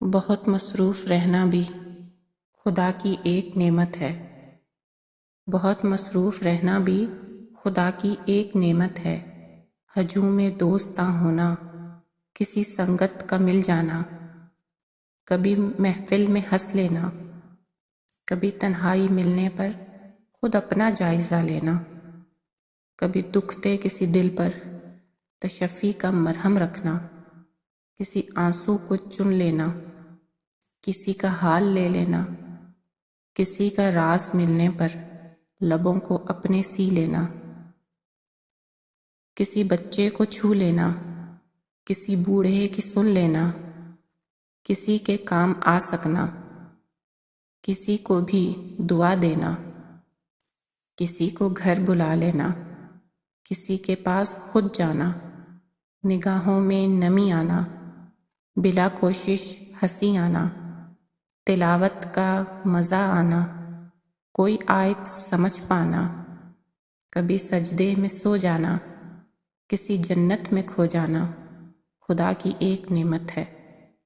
بہت مصروف رہنا بھی خدا کی ایک نعمت ہے۔ بہت مصروف رہنا بھی خدا کی ایک نعمت ہے۔ ہجوم دوستاں ہونا، کسی سنگت کا مل جانا، کبھی محفل میں ہنس لینا، کبھی تنہائی ملنے پر خود اپنا جائزہ لینا، کبھی دکھتے کسی دل پر تشفی کا مرہم رکھنا، کسی آنسو کو چن لینا، کسی کا حال لے لینا، کسی کا راز ملنے پر لبوں کو اپنے سی لینا، کسی بچے کو چھو لینا، کسی بوڑھے کی سن لینا، کسی کے کام آ سکنا، کسی کو بھی دعا دینا، کسی کو گھر بلا لینا، کسی کے پاس خود جانا، نگاہوں میں نمی آنا، بلا کوشش ہنسی آنا، تلاوت کا مزہ آنا، کوئی آیت سمجھ پانا، کبھی سجدے میں سو جانا، کسی جنت میں کھو جانا، خدا کی ایک نعمت ہے۔